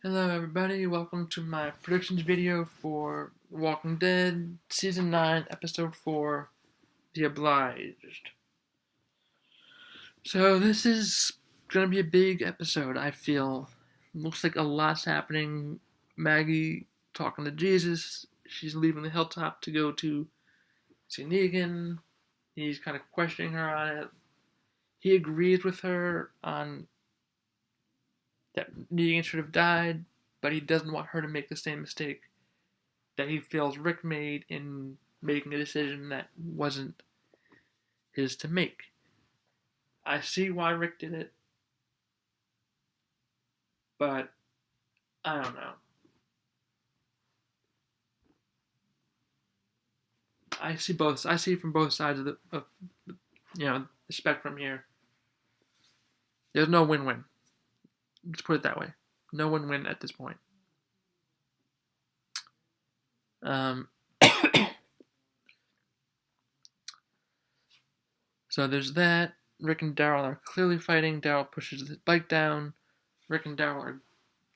Hello everybody, welcome to my predictions video for Walking Dead Season 9, Episode 4, The Obliged. So this is gonna be a big episode, I feel. Looks like a lot's happening. Maggie talking to Jesus, she's leaving the hilltop to go to see Negan. He's kind of questioning her on it. He agrees with her on that Negan should have died, but he doesn't want her to make the same mistake that he feels Rick made in making a decision that wasn't his to make. I see why Rick did it, but I don't know. I see both. I see from both sides of the spectrum here. There's no win-win. Let's put it that way. No win-win at this point. Um, so there's that. Rick and Daryl are clearly fighting. Daryl pushes his bike down. Rick and Daryl are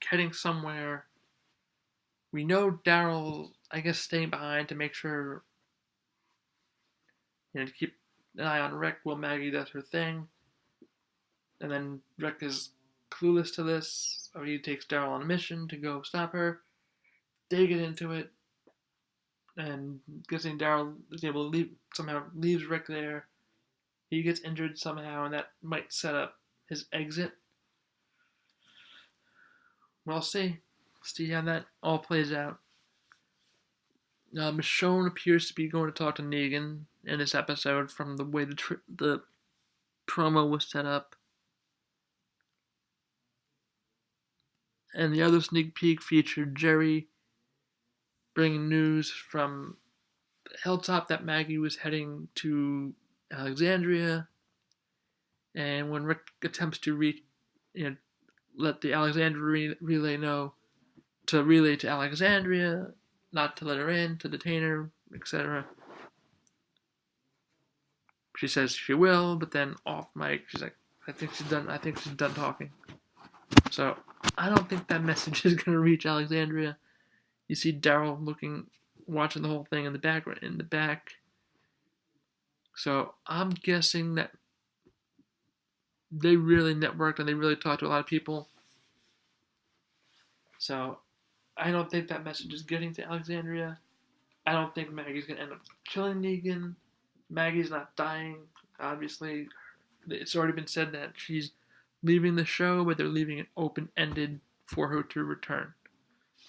heading somewhere. We know Daryl, I guess, staying behind to make sure, to keep an eye on Rick while Maggie does her thing. And then Rick is clueless to this, so he takes Daryl on a mission to go stop her. They get into it, and guessing Daryl is able to leave, somehow leaves Rick there. He gets injured somehow, and that might set up his exit. We'll see. See how that all plays out. Michonne appears to be going to talk to Negan in this episode from the way the promo was set up. And the other sneak peek featured Jerry bringing news from Hilltop that Maggie was heading to Alexandria. And when Rick attempts to let the Alexandria relay know to relay to Alexandria, not to let her in, to detain her, etc. She says she will, but then off mic, she's like, I think she's done talking. So I don't think that message is gonna reach Alexandria. You see Daryl watching the whole thing in the back. So I'm guessing that they really networked and they really talked to a lot of people. So I don't think that message is getting to Alexandria. I don't think Maggie's gonna end up killing Negan. Maggie's not dying. Obviously, it's already been said that she's leaving the show, but they're leaving it open-ended for her to return.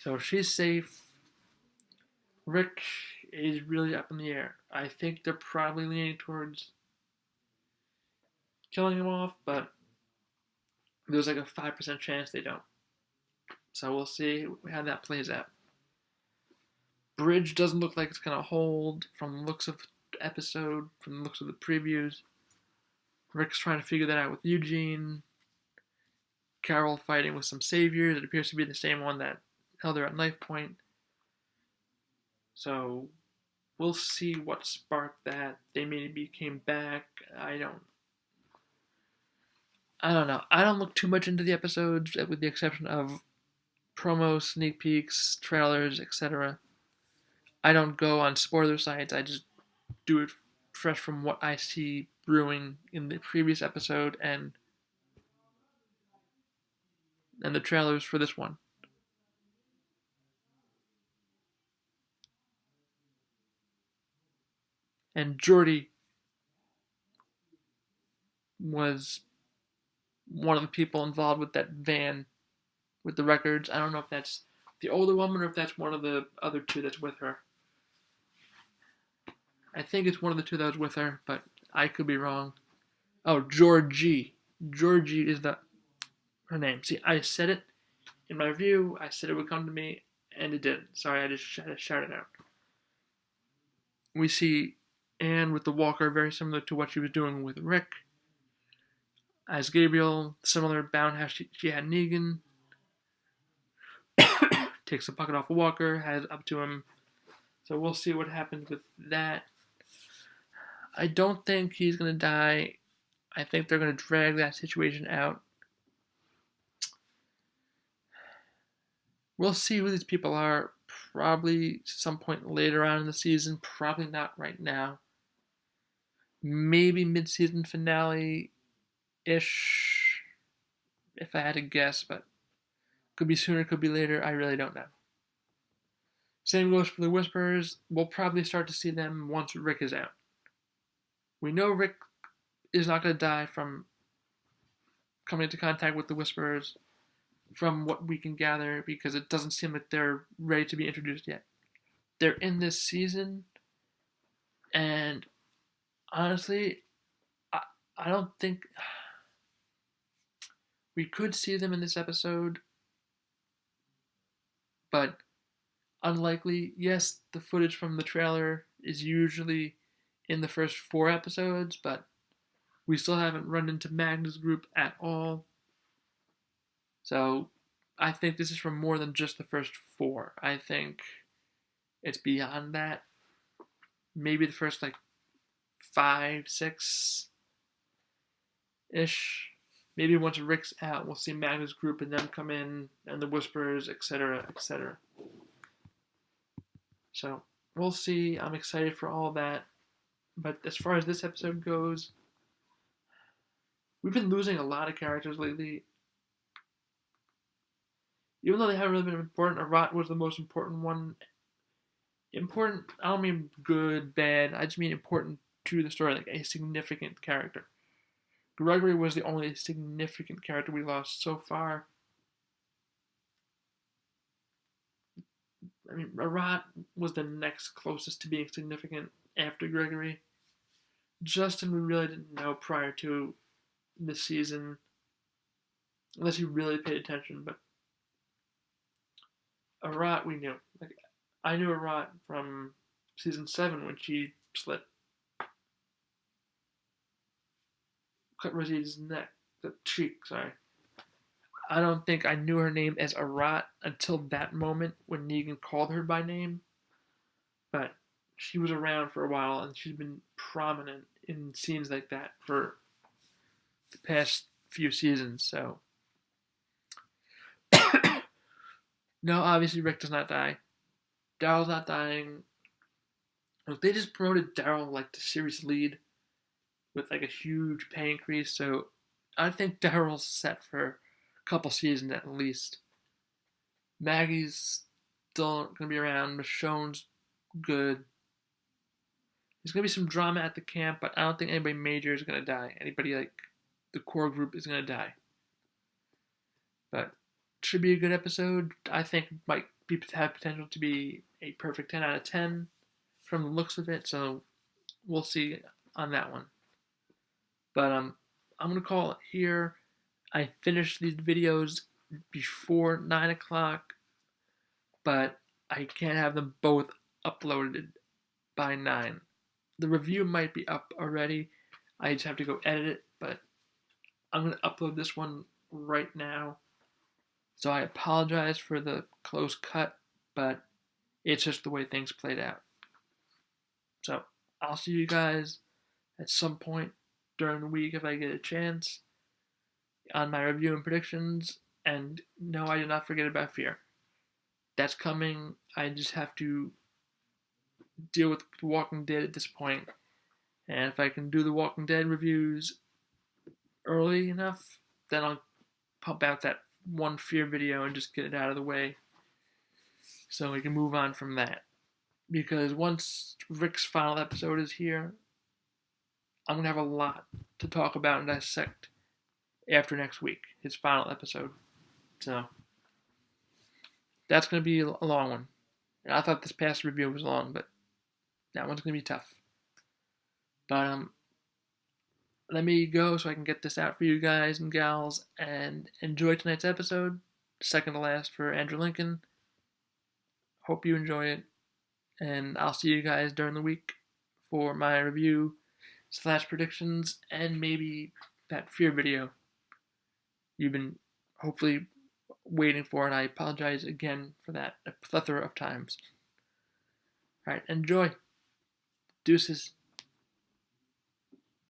So she's safe. Rick is really up in the air. I think they're probably leaning towards killing him off, but there's like a 5% chance they don't. So we'll see how that plays out. Bridge doesn't look like it's going to hold from the looks of the episode, from the looks of the previews. Rick's trying to figure that out with Eugene. Carol fighting with some saviors. It appears to be the same one that held her at knife point. So we'll see what sparked that. They maybe came back. I don't know. I don't look too much into the episodes, with the exception of promos, sneak peeks, trailers, etc. I don't go on spoiler sites. I just do it fresh from what I see brewing in the previous episode and the trailers for this one. And Jordy was one of the people involved with that van with the records. I don't know if that's the older woman or if that's one of the other two that's with her. I think it's one of the two that was with her, but I could be wrong. Oh, Georgie. Georgie is her name. See, I said it in my review. I said it would come to me, and it didn't. Sorry, I just had to shout it out. We see Anne with the walker, very similar to what she was doing with Rick. As Gabriel, similar bound how she had Negan. Takes the bucket off a walker, has it up to him. So we'll see what happens with that. I don't think he's going to die. I think they're going to drag that situation out. We'll see who these people are probably some point later on in the season, probably not right now. Maybe mid-season finale ish, if I had to guess, but could be sooner, could be later. I really don't know. Same goes for the Whisperers. We'll probably start to see them once Rick is out. We know Rick is not going to die from coming into contact with the Whisperers, from what we can gather, because it doesn't seem like they're ready to be introduced yet. They're in this season, and honestly, I don't think we could see them in this episode, but unlikely. Yes, the footage from the trailer is usually in the first 4 episodes, but we still haven't run into Magnus Group at all. So I think this is from more than just the first 4. I think it's beyond that. Maybe the first 5, 6 ish. Maybe once Rick's out, we'll see Magnus Group and them come in, and the Whisperers, etc., etc. So we'll see. I'm excited for all that. But as far as this episode goes, we've been losing a lot of characters lately. Even though they haven't really been important, Arat was the most important one. Important, I don't mean good, bad. I just mean important to the story, like a significant character. Gregory was the only significant character we lost so far. I mean, Arat was the next closest to being significant after Gregory. Justin, we really didn't know prior to this season, unless you really paid attention. But Arat, we knew. I knew Arat from season 7 when she cut Rosita's neck, the cheek. Sorry. I don't think I knew her name as Arat until that moment when Negan called her by name. But she was around for a while, and she's been prominent in scenes like that for the past few seasons. So, no, obviously Rick does not die. Daryl's not dying. They just promoted Daryl to series lead with a huge pay increase. So I think Daryl's set for a couple seasons at least. Maggie's still going to be around. Michonne's good. There's going to be some drama at the camp, but I don't think anybody major is going to die. Anybody the core group is going to die. But it should be a good episode. I think it might have potential to be a perfect 10 out of 10 from the looks of it. So we'll see on that one. But I'm going to call it here. I finished these videos before 9 o'clock, but I can't have them both uploaded by 9. The review might be up already. I just have to go edit it, but I'm going to upload this one right now. So I apologize for the close cut, but it's just the way things played out. So I'll see you guys at some point during the week if I get a chance on my review and predictions. And no, I did not forget about Fear. That's coming. I just have to deal with The Walking Dead at this point. And if I can do The Walking Dead reviews early enough, then I'll pump out that one Fear video and just get it out of the way so we can move on from that. Because once Rick's final episode is here, I'm going to have a lot to talk about and dissect after next week, his final episode. So that's going to be a long one. And I thought this past review was long, but that one's going to be tough. But let me go so I can get this out for you guys and gals and enjoy tonight's episode. Second to last for Andrew Lincoln. Hope you enjoy it. And I'll see you guys during the week for my review / predictions and maybe that Fear video you've been hopefully waiting for, and I apologize again for that a plethora of times. Alright, enjoy. Deuces.